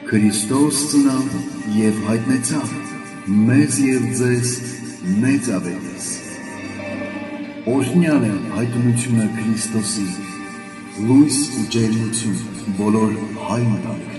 Քրիստոս ծնավ և հայտնեցավ, մեզ և ձեզ մեծ ավետիս։ Օրհնյալ է հայտնությունը Քրիստոսի, լույս ու ջերմություն բոլոր հայ ընտանիքներին։